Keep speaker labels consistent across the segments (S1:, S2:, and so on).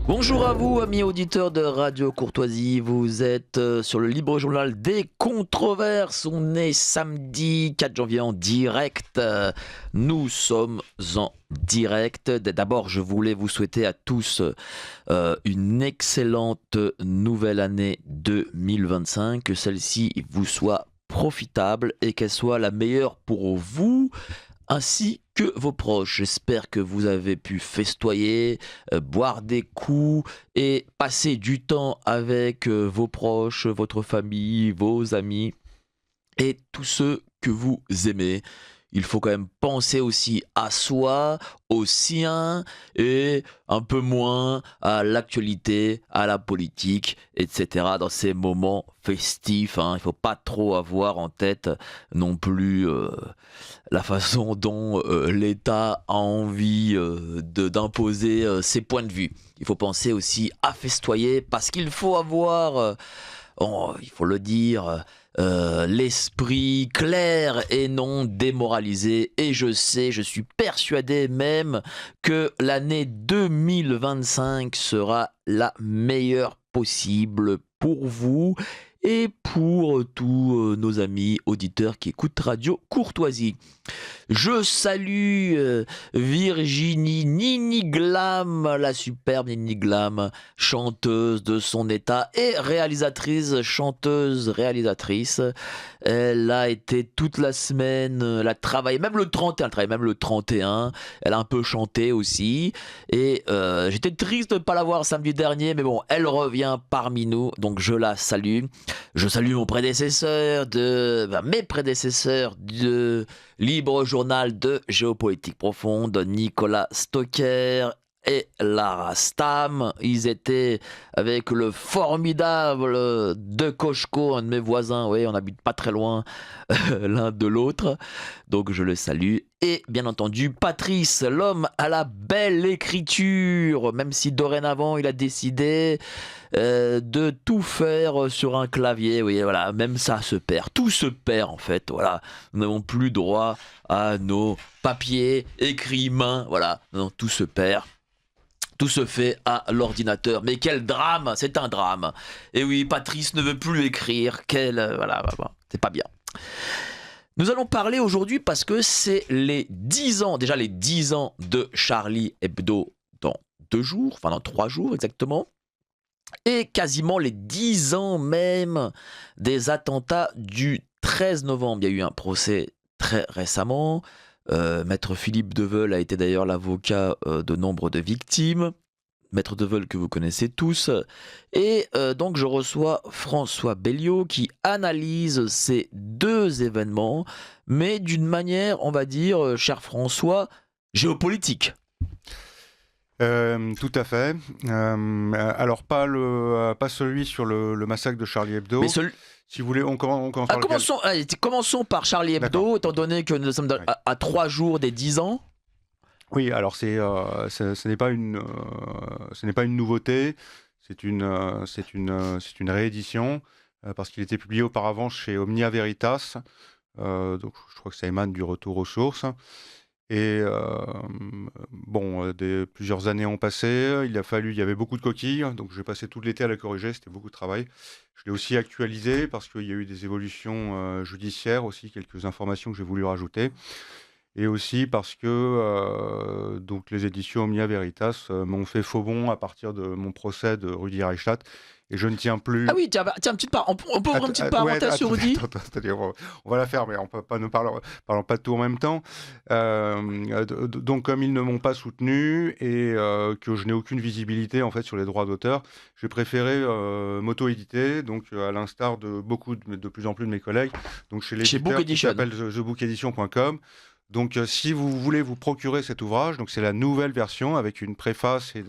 S1: Bonjour à vous, amis auditeurs de Radio Courtoisie. Vous êtes sur le libre journal des controverses. On est samedi 4 janvier en direct. Nous sommes en direct. D'abord, je voulais vous souhaiter à tous une excellente nouvelle année 2025. Que celle-ci vous soit profitable et qu'elle soit la meilleure pour vous ainsi que vos proches. J'espère que vous avez pu festoyer, boire des coups et passer du temps avec vos proches, votre famille, vos amis et tous ceux que vous aimez. Il faut quand même penser aussi à soi, aux siens et un peu moins à l'actualité, à la politique, etc. dans ces moments festifs. Il ne faut pas trop avoir en tête non plus la façon dont l'État a envie d'imposer ses points de vue. Il faut penser aussi à festoyer parce qu'il faut avoir, il faut le dire, l'esprit clair et non démoralisé. Et je sais, je suis persuadé même que l'année 2025 sera la meilleure possible pour vous et pour tous nos amis auditeurs qui écoutent Radio Courtoisie. Je salue Virginie Nini Glam, la superbe Nini Glam, chanteuse de son état et réalisatrice. Elle a été toute la semaine, elle a travaillé même le 31, elle travaille même le 31, elle a un peu chanté aussi. Et j'étais triste de ne pas la voir samedi dernier, mais bon, elle revient parmi nous, donc je la salue. Je salue mes prédécesseurs de Libre Journal de Géopolitique Profonde, Nicolas Stocker et Lara Stam. Ils étaient avec le formidable De Kochko, un de mes voisins. Oui, on n'habite pas très loin l'un de l'autre. Donc je le salue. Et bien entendu, Patrice, l'homme à la belle écriture. Même si dorénavant, il a décidé de tout faire sur un clavier. Oui, voilà, même ça se perd. Tout se perd en fait. Voilà, nous n'avons plus droit à nos papiers écrits main. Voilà, non, tout se perd. Tout se fait à l'ordinateur. Mais quel drame, c'est un drame. Et oui, Patrice ne veut plus écrire. Voilà, c'est pas bien. Nous allons parler aujourd'hui parce que c'est les 10 ans, déjà les 10 ans de Charlie Hebdo dans 2 jours, enfin dans 3 jours exactement. Et quasiment les 10 ans même des attentats du 13 novembre. Il y a eu un procès très récemment. Maître Philippe Deveul a été d'ailleurs l'avocat de nombre de victimes. Maître Deveul que vous connaissez tous. Et donc je reçois François Belliot qui analyse ces 2 événements, mais d'une manière, on va dire, cher François, géopolitique.
S2: Tout à fait. Alors pas celui sur le massacre de Charlie Hebdo.
S1: Mais
S2: si vous voulez, on commence par
S1: commençons par Charlie Hebdo, étant donné que nous sommes à 3 jours des 10 ans.
S2: Oui, alors ce n'est pas une nouveauté, c'est une réédition parce qu'il était publié auparavant chez Omnia Veritas. Donc je crois que ça émane du retour aux sources. Et plusieurs années ont passé, il y avait beaucoup de coquilles, donc j'ai passé tout l'été à la corriger, c'était beaucoup de travail. Je l'ai aussi actualisé parce qu'il y a eu des évolutions judiciaires aussi, quelques informations que j'ai voulu rajouter. Et aussi parce que donc les éditions Omnia Veritas m'ont fait faux bond à partir de mon procès de Rudi Reichstadt. Et je ne tiens plus.
S1: Ah oui, tiens, une petite on peut ouvrir une petite parenthèse sur Rudy.
S2: On va la faire, mais on peut pas parlons pas de tout en même temps. Donc, comme ils ne m'ont pas soutenu et que je n'ai aucune visibilité en fait sur les droits d'auteur, j'ai préféré m'auto-éditer, donc à l'instar de de plus en plus de mes collègues, donc chez l'éditeur qui s'appelle thebookedition.com. Donc, si vous voulez vous procurer cet ouvrage, donc c'est la nouvelle version avec une préface et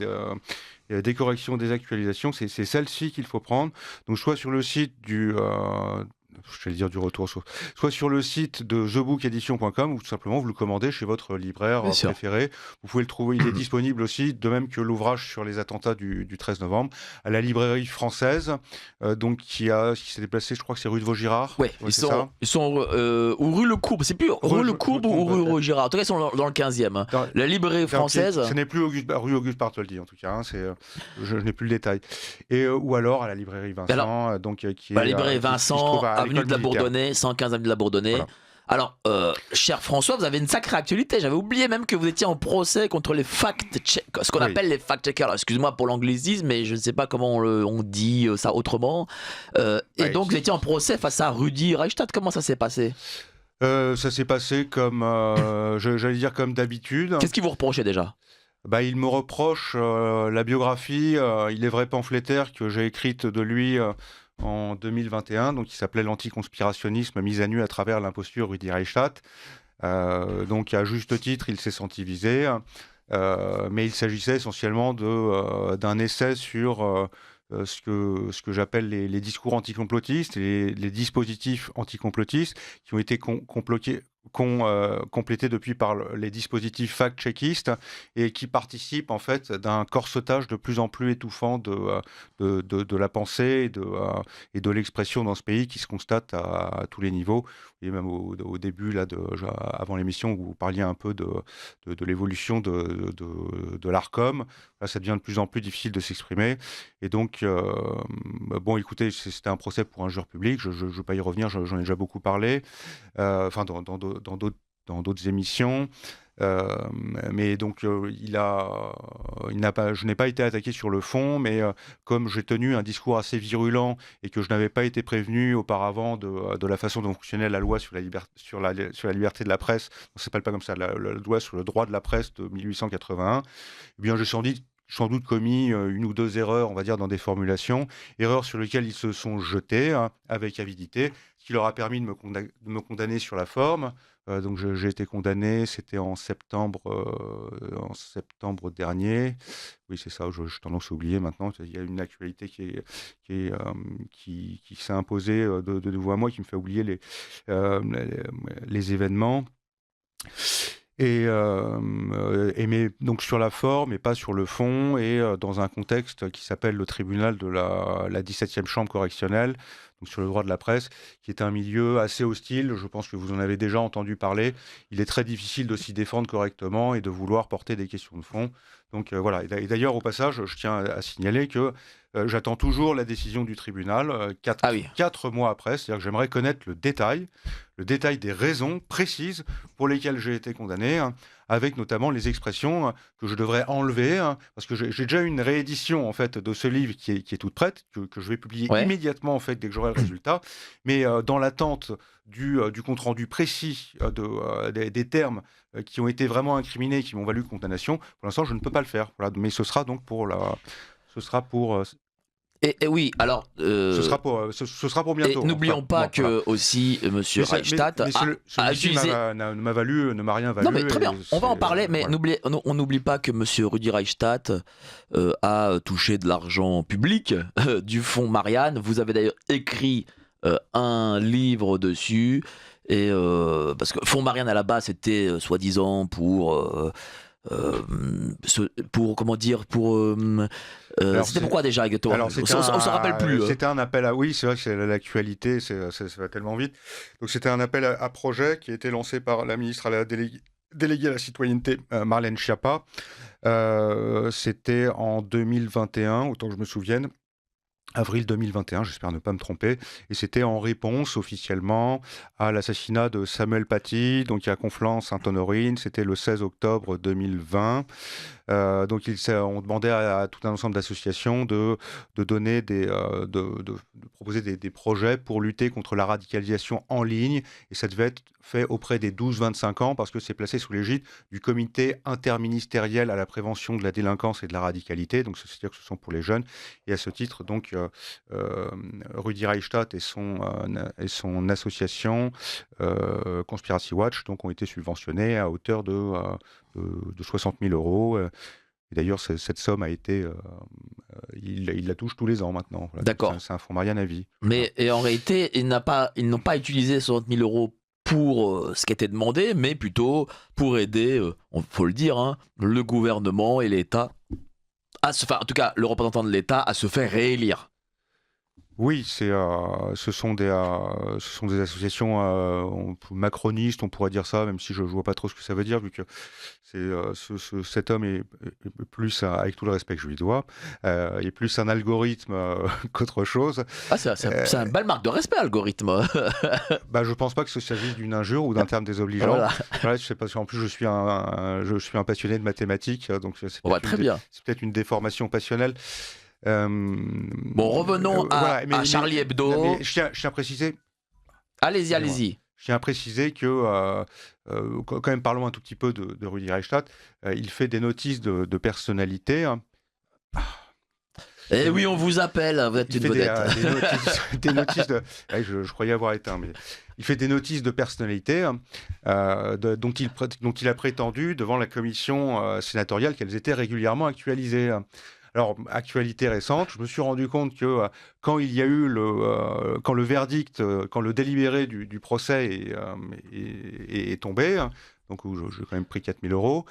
S2: des corrections, des actualisations, c'est celle-ci qu'il faut prendre. Donc, soit sur le site je vais dire du retour soit sur le site de thebookedition.com ou tout simplement vous le commandez chez votre libraire
S1: Bien sûr.
S2: préféré. Vous pouvez le trouver, il est disponible aussi, de même que l'ouvrage sur les attentats du 13 novembre, à la librairie française, donc qui s'est déplacée, je crois que c'est rue de Vaugirard.
S1: Ouais,
S2: Ouais, c'est ça.
S1: ils sont ou rue Le Courbe, c'est plus rue Le Courbe ou rue Vaugirard. En tout cas, ils sont dans le 15e. Hein.
S2: Dans-
S1: La librairie française.
S2: Ce n'est plus rue Auguste Bartholdi en tout cas, hein, je n'ai plus le détail. Et, ou alors à la librairie Vincent,
S1: Alors,
S2: qui
S1: la
S2: est
S1: librairie
S2: qui se
S1: Vincent,
S2: trouve à
S1: avenue
S2: l'école
S1: de la
S2: militaire.
S1: Bourdonnais, 115 avenue de la Bourdonnais.
S2: Voilà.
S1: Alors, cher François, vous avez une sacrée actualité. J'avais oublié même que vous étiez en procès contre les fact-checkers, ce qu'on appelle les fact-checkers. Alors, excuse-moi pour l'anglicisme, mais je ne sais pas comment on dit ça autrement. Et donc, vous étiez en procès face à Rudi Reichstadt. Comment ça s'est passé ?
S2: Ça s'est passé comme, j'allais dire comme d'habitude.
S1: Qu'est-ce qu'il vous reprochait déjà ?
S2: Il me reproche la biographie, il est vrai pamphlétaire que j'ai écrite de lui en 2021, donc qui s'appelait L'anticonspirationnisme mise à nu à travers l'imposture Rudi Reichstadt. Donc à juste titre, il s'est senti visé, mais il s'agissait essentiellement d'un essai sur ce que j'appelle les discours anticomplotistes et les dispositifs anticomplotistes qui ont été complétés depuis par les dispositifs fact-checkistes et qui participent en fait d'un corsetage de plus en plus étouffant de la pensée et de l'expression dans ce pays qui se constate à tous les niveaux. Et même au début, là, avant l'émission, où vous parliez un peu de l'évolution de l'ARCOM, là, ça devient de plus en plus difficile de s'exprimer. Et donc, bon, écoutez, c'était un procès pour injure publique, je ne vais pas y revenir, j'en ai déjà beaucoup parlé, enfin, dans d'autres émissions. Mais donc, je n'ai pas été attaqué sur le fond, mais comme j'ai tenu un discours assez virulent et que je n'avais pas été prévenu auparavant de la façon dont fonctionnait la loi sur la liberté de la presse, on ne s'appelle pas comme ça, la loi sur le droit de la presse de 1881, eh bien, j'ai sans doute commis une ou deux erreurs, on va dire, dans des formulations, erreurs sur lesquelles ils se sont jetés avec avidité, ce qui leur a permis de me condamner sur la forme. Donc j'ai été condamné, c'était en septembre dernier. Oui, c'est ça, je tendance à oublier maintenant. Il y a une actualité qui s'est imposée de nouveau à moi, qui me fait oublier les événements. Mais donc sur la forme et pas sur le fond, et dans un contexte qui s'appelle le tribunal de la 17e chambre correctionnelle, donc sur le droit de la presse, qui est un milieu assez hostile. Je pense que vous en avez déjà entendu parler. Il est très difficile de s'y défendre correctement et de vouloir porter des questions de fond. Donc voilà. Et d'ailleurs, au passage, je tiens à signaler que j'attends toujours la décision du tribunal, 4 mois après. C'est-à-dire que j'aimerais connaître le détail des raisons précises pour lesquelles j'ai été condamné, avec notamment les expressions que je devrais enlever, parce que j'ai déjà une réédition en fait de ce livre qui est toute prête, que je vais publier immédiatement en fait dès que j'aurai le résultat. Mais dans l'attente du compte-rendu précis des termes qui ont été vraiment incriminés, qui m'ont valu condamnation, pour l'instant je ne peux pas le faire. Voilà. Mais ce sera donc pour
S1: Et oui, alors...
S2: ce sera pour bientôt.
S1: Et n'oublions pas que aussi Monsieur Reichstadt a utilisé...
S2: ne m'a rien valu.
S1: Non mais très bien, on va en parler, mais
S2: voilà.
S1: on n'oublie pas que Monsieur Rudi Reichstadt a touché de l'argent public du fonds Marianne. Vous avez d'ailleurs écrit un livre dessus, et parce que fonds Marianne à la base c'était soi-disant pour comment dire, c'était pourquoi déjà exactement? On se rappelle plus.
S2: C'était un appel à... Oui, c'est vrai que c'est l'actualité, ça va tellement vite. Donc c'était un appel à projet qui a été lancé par la ministre à la déléguée à la citoyenneté, Marlène Schiappa. C'était en 2021, autant que je me souvienne. Avril 2021, j'espère ne pas me tromper, et c'était en réponse officiellement à l'assassinat de Samuel Paty, donc à Conflans-Sainte-Honorine, c'était le 16 octobre 2020. Donc on demandait à tout un ensemble d'associations de donner de proposer des projets pour lutter contre la radicalisation en ligne, et ça devait être fait auprès des 12-25 ans parce que c'est placé sous l'égide du comité interministériel à la prévention de la délinquance et de la radicalité, donc c'est-à-dire que ce sont pour les jeunes, et à ce titre donc Rudi Reichstadt et son association Conspiracy Watch donc ont été subventionnés à hauteur de 60 000 euros. Et d'ailleurs, cette somme a été, il la touche tous les ans maintenant. Voilà,
S1: D'accord.
S2: c'est un fonds Marianne à vie.
S1: Mais et en réalité, ils n'ont pas utilisé 60 000 euros pour ce qui était demandé, mais plutôt pour aider, faut le dire, hein, le gouvernement et l'État en tout cas, le représentant de l'État à se faire réélire.
S2: Oui, ce sont des associations macronistes, on pourrait dire ça, même si je ne vois pas trop ce que ça veut dire, vu que cet homme est plus, avec tout le respect que je lui dois, est plus un algorithme qu'autre chose.
S1: Ah, c'est un bel marque de respect, algorithme.
S2: Bah, je pense pas que ce s'agisse d'une injure ou d'un terme désobligeant.
S1: Voilà.
S2: Voilà, je sais pas, en plus je suis un passionné de mathématiques, donc c'est
S1: On va très bien.
S2: c'est peut-être une déformation passionnelle.
S1: Bon, revenons
S2: voilà,
S1: à Charlie Hebdo.
S2: mais je tiens à préciser.
S1: Allez-y,
S2: Excusez-moi.
S1: allez-y.
S2: Je tiens à préciser que, quand même, parlons un tout petit peu de Rudi Reichstadt. Il fait des notices de personnalité. Hein.
S1: Eh oui, on vous appelle, vous êtes
S2: Il
S1: une
S2: fait
S1: vedette.
S2: des notices de. Ouais, je croyais avoir éteint, mais il fait des notices de personnalité hein, dont il a prétendu devant la commission sénatoriale qu'elles étaient régulièrement actualisées. Alors, actualité récente, je me suis rendu compte que quand il y a eu quand le verdict, quand le délibéré du procès est tombé, hein, donc où j'ai quand même pris 4 000 euros,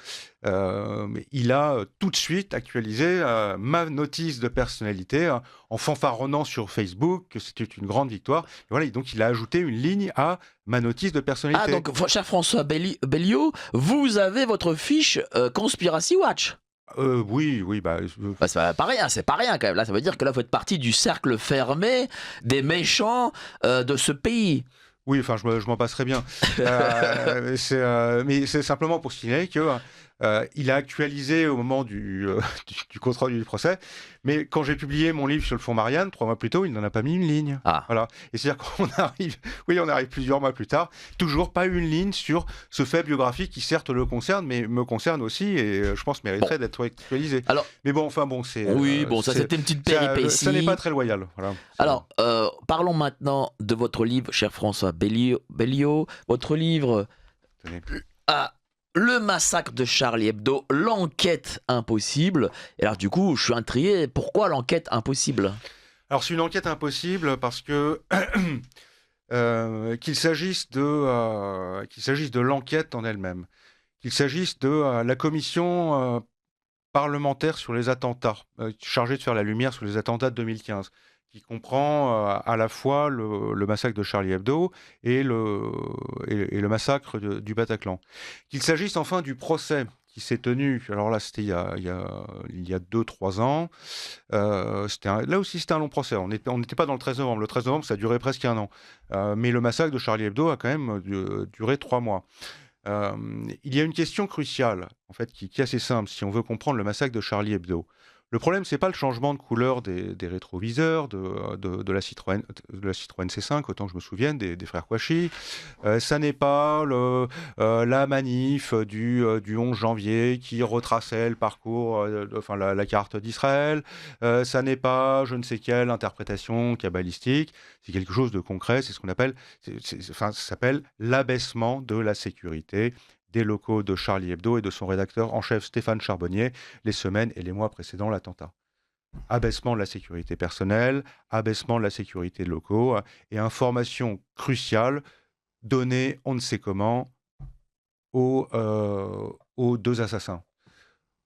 S2: il a tout de suite actualisé ma notice de personnalité en fanfaronnant sur Facebook que c'était une grande victoire. Et voilà, et donc il a ajouté une ligne à ma notice de personnalité.
S1: Ah, donc, cher François Belliot, vous avez votre fiche Conspiracy Watch.
S2: Oui, bah,
S1: Bah, c'est pas rien quand même. Là, ça veut dire que là, vous faites partie du cercle fermé des méchants de ce pays.
S2: Oui, enfin, je m'en passerai bien. Mais c'est simplement pour signaler que il a actualisé au moment du contrôle du procès, mais quand j'ai publié mon livre sur le fonds Marianne, 3 mois plus tôt, il n'en a pas mis une ligne.
S1: Ah.
S2: Voilà. Et c'est-à-dire qu'on arrive, on arrive plusieurs mois plus tard, toujours pas une ligne sur ce fait biographique qui certes le concerne, mais me concerne aussi et je pense mériterait d'être actualisé.
S1: Alors,
S2: mais bon, enfin bon, c'est.
S1: Oui, bon, ça c'était une petite péripétie.
S2: Ça n'est pas très loyal. Voilà.
S1: Alors, parlons maintenant de votre livre, cher François Belliot. Votre livre.
S2: Tenez.
S1: Le massacre de Charlie Hebdo, l'enquête impossible. Et alors du coup, je suis intrigué, pourquoi l'enquête impossible ?
S2: Alors c'est une enquête impossible parce que qu'il s'agisse de l'enquête en elle-même, qu'il s'agisse de la commission parlementaire sur les attentats, chargée de faire la lumière sur les attentats de 2015, qui comprend à la fois le massacre de Charlie Hebdo et le massacre du Bataclan. Qu'il s'agisse enfin du procès qui s'est tenu, alors là c'était il y a 2-3 ans, là aussi c'était un long procès, on n'était pas dans le 13 novembre, le 13 novembre ça a duré presque un an, mais le massacre de Charlie Hebdo a quand même duré 3 mois. Il y a une question cruciale, en fait, qui est assez simple, si on veut comprendre le massacre de Charlie Hebdo. Le problème, c'est pas le changement de couleur des rétroviseurs de la Citroën C5, autant que je me souvienne, des frères Kouachi. Ça n'est pas la manif du 11 janvier qui retraçait le parcours, enfin la carte d'Israël. Ça n'est pas je ne sais quelle interprétation kabbalistique. C'est quelque chose de concret. C'est ce qu'on appelle, ça s'appelle l'abaissement de la sécurité des locaux de Charlie Hebdo et de son rédacteur en chef Stéphane Charbonnier les semaines et les mois précédant l'attentat. Abaissement de la sécurité personnelle, abaissement de la sécurité de locaux et information cruciale donnée on ne sait comment aux 2 assassins.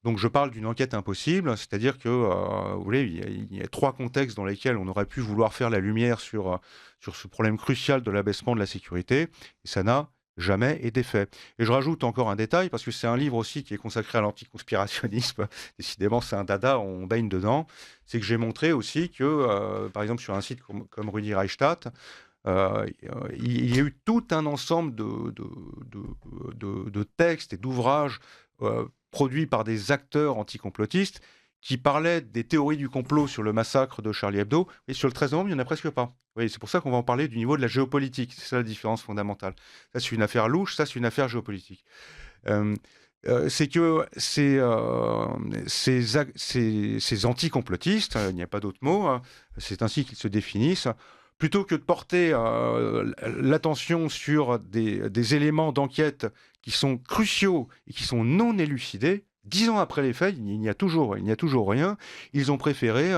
S2: Donc je parle d'une enquête impossible, c'est-à-dire que vous voyez, il y a 3 contextes dans lesquels on aurait pu vouloir faire la lumière sur ce problème crucial de l'abaissement de la sécurité, et ça n'a jamais été fait. Et je rajoute encore un détail, parce que c'est un livre aussi qui est consacré à l'anticonspirationnisme. Décidément, c'est un dada, on baigne dedans. C'est que j'ai montré aussi que, par exemple, sur un site comme Rudi Reichstadt, il y a eu tout un ensemble de textes et d'ouvrages produits par des acteurs anticomplotistes qui parlaient des théories du complot sur le massacre de Charlie Hebdo, et sur le 13 novembre, il n'y en a presque pas. Oui, c'est pour ça qu'on va en parler du niveau de la géopolitique. C'est ça la différence fondamentale. Ça, c'est une affaire louche, ça, c'est une affaire géopolitique. C'est que ces anticomplotistes, il n'y a pas d'autre mot, hein, c'est ainsi qu'ils se définissent, plutôt que de porter l'attention sur des éléments d'enquête qui sont cruciaux et qui sont non élucidés, 10 ans après les faits, il n'y a toujours rien. Ils ont préféré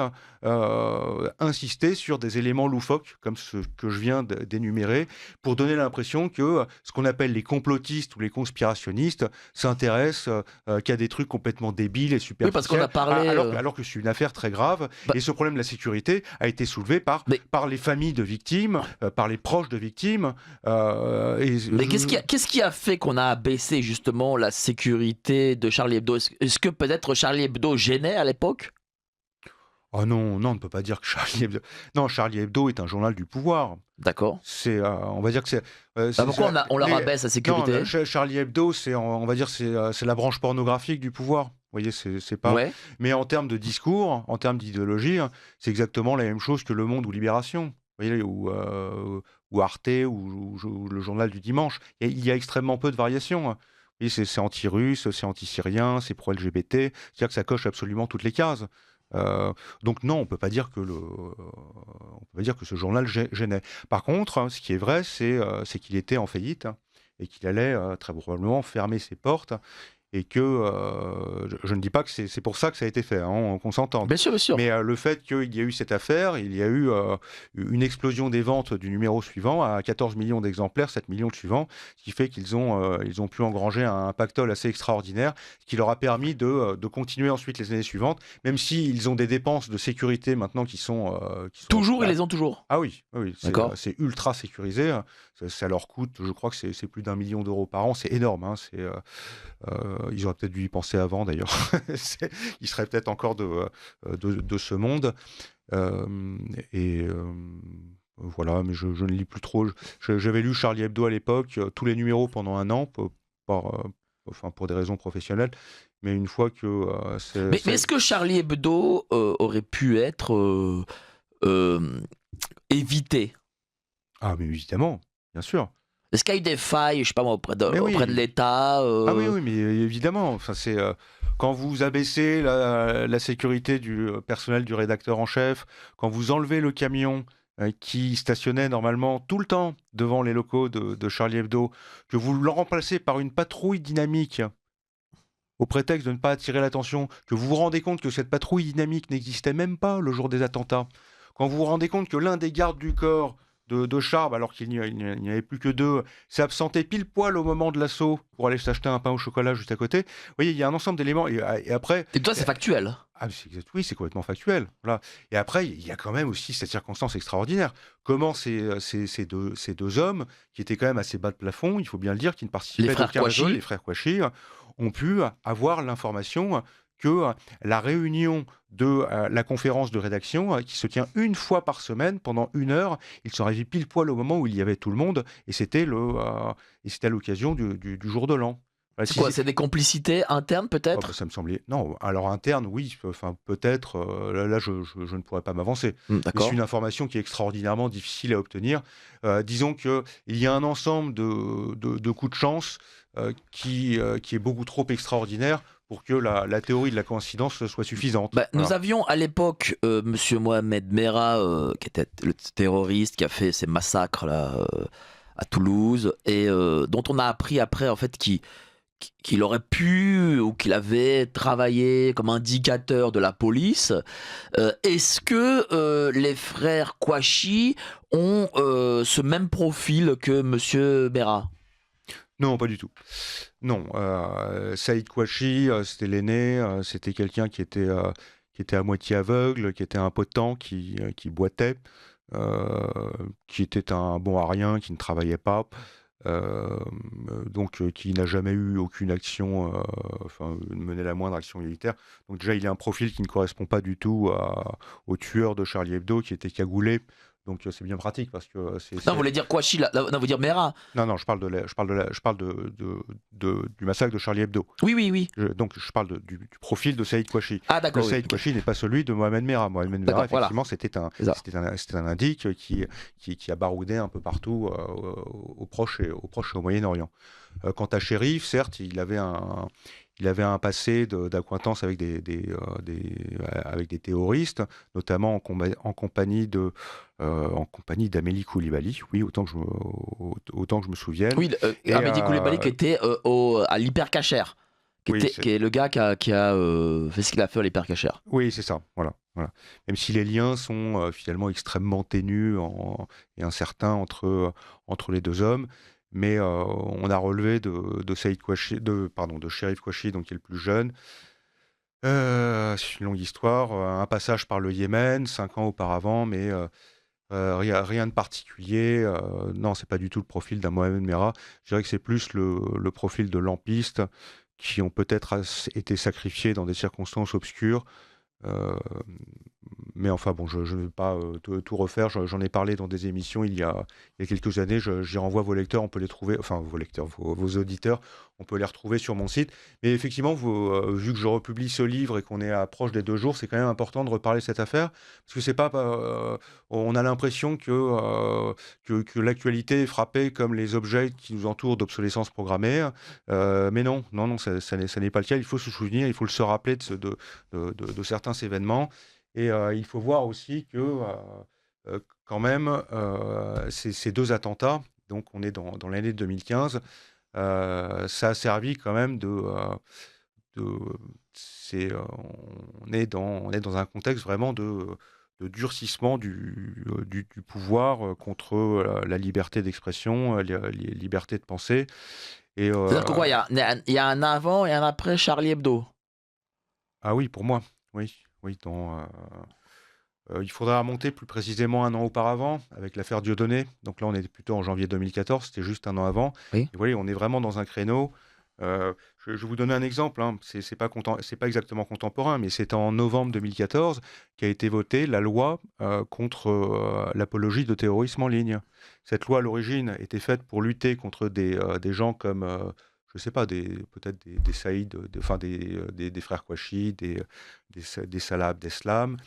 S2: insister sur des éléments loufoques, comme ce que je viens d'énumérer, pour donner l'impression que ce qu'on appelle les complotistes ou les conspirationnistes s'intéressent qu'à des trucs complètement débiles et
S1: Oui, parce qu'on a
S2: superficiels,
S1: parlé.
S2: alors que c'est une affaire très grave.
S1: Bah,
S2: Et ce problème de la sécurité a été soulevé
S1: mais
S2: par les familles de victimes, par les proches de victimes.
S1: mais qu'est-ce qui a fait qu'on a abaissé justement la sécurité de Charlie Hebdo? Est-ce que peut-être Charlie Hebdo gênait à l'époque?
S2: Oh non, non, on ne peut pas dire que Charlie Hebdo... Non, Charlie Hebdo est un journal du pouvoir.
S1: D'accord.
S2: On va dire que c'est...
S1: Bah pourquoi on leur abaisse la
S2: Non,
S1: sécurité?
S2: Charlie Hebdo, on va dire, c'est la branche pornographique du pouvoir. Vous voyez, c'est pas...
S1: Ouais.
S2: Mais en termes de discours, en termes d'idéologie, c'est exactement la même chose que Le Monde ou Libération. Vous voyez, ou Arte, ou le journal du dimanche. Il y a extrêmement peu de variations. Vous voyez, c'est anti-russe, c'est anti-syrien, c'est pro-LGBT. C'est-à-dire que ça coche absolument toutes les cases. Donc non, on peut pas dire que ce journal gênait. Par contre, ce qui est vrai, c'est qu'il était en faillite, et qu'il allait très probablement fermer ses portes, et que je ne dis pas que c'est pour ça que ça a été fait, hein, qu'on s'entende.
S1: Bien sûr, bien sûr.
S2: Mais le fait qu'il y a eu cette affaire, il y a eu une explosion des ventes du numéro suivant à 14 millions d'exemplaires, 7 millions de suivants, ce qui fait qu'ils ont pu engranger un pactole assez extraordinaire, ce qui leur a permis de continuer ensuite les années suivantes, même s'ils ont des dépenses de sécurité maintenant qui sont
S1: Toujours, ils les ont toujours.
S2: ah oui, oui,
S1: D'accord.
S2: c'est ultra sécurisé. Ça leur coûte, je crois que c'est plus d'1 million d'euros par an. C'est énorme, hein, ils auraient peut-être dû y penser avant, d'ailleurs. Ils seraient peut-être encore de ce monde. Euh, et voilà, mais je ne lis plus trop. J'avais lu Charlie Hebdo à l'époque, tous les numéros pendant un an, pour des raisons professionnelles. Mais une fois que
S1: Mais est-ce que Charlie Hebdo aurait pu être euh, évité?
S2: Ah, mais évidemment, bien sûr.
S1: Est-ce qu'il y a eu des failles, je sais pas moi, auprès
S2: Mais
S1: de
S2: oui.
S1: l'État
S2: Ah oui, oui, mais évidemment. Enfin, quand vous abaissez la sécurité du personnel du rédacteur en chef, quand vous enlevez le camion qui stationnait normalement tout le temps devant les locaux de Charlie Hebdo, que vous le remplacez par une patrouille dynamique au prétexte de ne pas attirer l'attention, que vous vous rendez compte que cette patrouille dynamique n'existait même pas le jour des attentats, quand vous vous rendez compte que l'un des gardes du corps de Charb, alors qu'il n'y avait plus que deux, s'est absenté pile poil au moment de l'assaut pour aller s'acheter un pain au chocolat juste à côté. Vous voyez, il y a un ensemble d'éléments. Et après,
S1: Et toi, c'est factuel.
S2: oui, c'est complètement factuel. Voilà. Et après, il y a quand même aussi cette circonstance extraordinaire. Comment ces deux hommes, qui étaient quand même assez bas de plafond, il faut bien le dire, qui ne
S1: Les
S2: participaient
S1: frères
S2: d'aucun réseau,
S1: Kouachi.
S2: les frères Kouachi, ont pu avoir l'information que la réunion de la conférence de rédaction, qui se tient une fois par semaine pendant 1 heure, il se réveille pile poil au moment où il y avait tout le monde, et c'était à l'occasion du jour de l'an. Voilà,
S1: C'est quoi? C'est des complicités internes
S2: Oh, bah,
S1: peut-être?
S2: ça me semblait. Non, alors interne, oui, enfin peut-être, là, je ne pourrais pas m'avancer. Mais c'est
S1: D'accord.
S2: une information qui est extraordinairement difficile à obtenir. Disons qu'il y a un ensemble de coups de chance qui est beaucoup trop extraordinaire pour que la théorie de la coïncidence soit suffisante.
S1: Bah, nous
S2: Voilà.
S1: avions à l'époque Monsieur Mohamed Merah, qui était le terroriste qui a fait ces massacres là à Toulouse et dont on a appris après en fait qu'il aurait pu ou qu'il avait travaillé comme indicateur de la police. Est-ce que les frères Kouachi ont ce même profil que Monsieur Merah?
S2: Non, pas du tout. Non, Saïd Kouachi, c'était l'aîné, c'était quelqu'un qui était à moitié aveugle, qui était impotent, qui boitait, euh, qui était un bon à rien, qui ne travaillait pas, euh, donc qui n'a jamais eu aucune action, enfin, mené la moindre action militaire. Donc déjà, il a un profil qui ne correspond pas du tout au tueur de Charlie Hebdo, qui était cagoulé. Donc c'est bien pratique parce que
S1: Non, vous voulez dire Kouachi là, non, vous dire Merah?
S2: non, non, du massacre de Charlie Hebdo.
S1: Oui, oui, oui.
S2: Donc, je parle du profil de Saïd Kouachi.
S1: Ah
S2: Le
S1: d'accord, oui.
S2: Saïd
S1: Ok.
S2: Kouachi n'est pas celui de Mohamed Merah. Mohamed Merah,
S1: D'accord, voilà.
S2: effectivement,
S1: C'est ça.
S2: c'était un indique qui a baroudé un peu partout au Proche et au Moyen-Orient. Quant à Chérif, certes, il avait un passé d'acquaintance avec avec des terroristes, notamment en compagnie d'Amélie Coulibaly, oui, autant que je me souvienne.
S1: Oui,
S2: Et
S1: Amédi Coulibaly qui était à l'hypercachère, qui est le gars qui a fait ce qu'il a fait à l'Hyper Cacher.
S2: Oui, c'est ça, voilà. Même si les liens sont finalement extrêmement ténus et incertains entre les deux hommes, mais on a relevé de Saïd Kouachi, de Cherif Kouachi, donc qui est le plus jeune. C'est une longue histoire, un passage par le Yémen, 5 ans auparavant, mais rien de particulier. Non, c'est pas du tout le profil d'un Mohamed Merah. Je dirais que c'est plus le profil de lampistes qui ont peut-être été sacrifiés dans des circonstances obscures. Mais enfin bon, je ne vais pas tout refaire. J'en ai parlé dans des émissions il y a quelques années. J'y renvoie vos lecteurs, on peut les trouver, enfin vos lecteurs, vos auditeurs, on peut les retrouver sur mon site. Mais effectivement, vu que je republie ce livre et qu'on est à proche des 2 jours, c'est quand même important de reparler de cette affaire, parce que c'est pas, on a l'impression que l'actualité est frappée comme les objets qui nous entourent d'obsolescence programmée. Mais non, ça n'est pas le cas. Il faut se souvenir, il faut se rappeler de certains événements. Et il faut voir aussi que quand même, ces 2 attentats, donc on est dans l'année 2015, ça a servi quand même on est dans un contexte vraiment de durcissement du pouvoir contre la liberté d'expression, la liberté de penser. Et,
S1: C'est-à-dire que quoi, il y a un avant et un après Charlie Hebdo.
S2: Ah oui, pour moi, oui. Il faudra remonter plus précisément 1 an auparavant, avec l'affaire Dieudonné. Donc là, on est plutôt en janvier 2014, c'était juste 1 an avant.
S1: Oui.
S2: Et vous voyez, on est vraiment dans un créneau. Je vais vous donner un exemple, hein. C'est pas exactement contemporain, mais c'est en novembre 2014 qu'a été votée la loi contre l'apologie de terrorisme en ligne. Cette loi, à l'origine, était faite pour lutter contre des gens comme... je sais pas, peut-être des Saïd, des frères Kouachi, des Salah Abdeslam,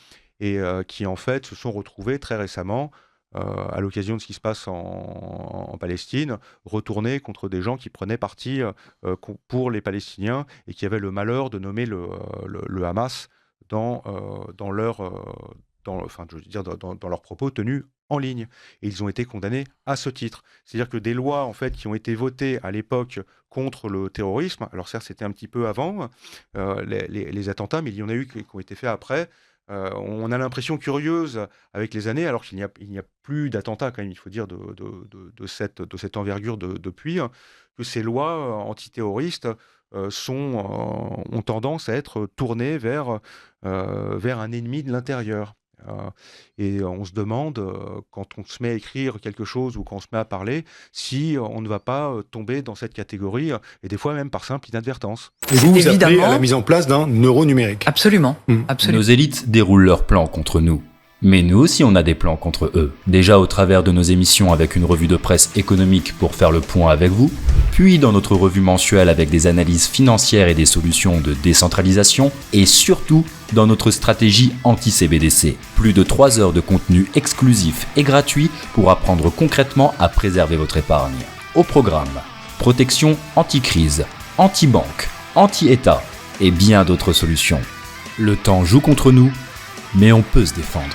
S2: et qui en fait se sont retrouvés très récemment, à l'occasion de ce qui se passe en Palestine, retournés contre des gens qui prenaient parti pour les Palestiniens et qui avaient le malheur de nommer le Hamas dans leurs propos tenus en ligne. Et ils ont été condamnés à ce titre. C'est-à-dire que des lois en fait, qui ont été votées à l'époque contre le terrorisme, alors certes c'était un petit peu avant les attentats, mais il y en a eu qui ont été faits après. On a l'impression curieuse avec les années, alors qu'il n'y a plus d'attentats quand même, il faut dire, de cette envergure depuis, que ces lois antiterroristes ont tendance à être tournées vers un ennemi de l'intérieur. Et on se demande, quand on se met à écrire quelque chose ou quand on se met à parler, si on ne va pas tomber dans cette catégorie, et des fois même par simple inadvertance.
S3: Et vous appelez à la mise en place d'un euro numérique.
S4: Absolument.
S5: Nos élites déroulent leurs plans contre nous. Mais nous aussi on a des plans contre eux. Déjà au travers de nos émissions avec une revue de presse économique pour faire le point avec vous, puis dans notre revue mensuelle avec des analyses financières et des solutions de décentralisation, et surtout dans notre stratégie anti-CBDC. Plus de 3 heures de contenu exclusif et gratuit pour apprendre concrètement à préserver votre épargne. Au programme, protection anti-crise, anti-banque, anti-État et bien d'autres solutions. Le temps joue contre nous, mais on peut se défendre.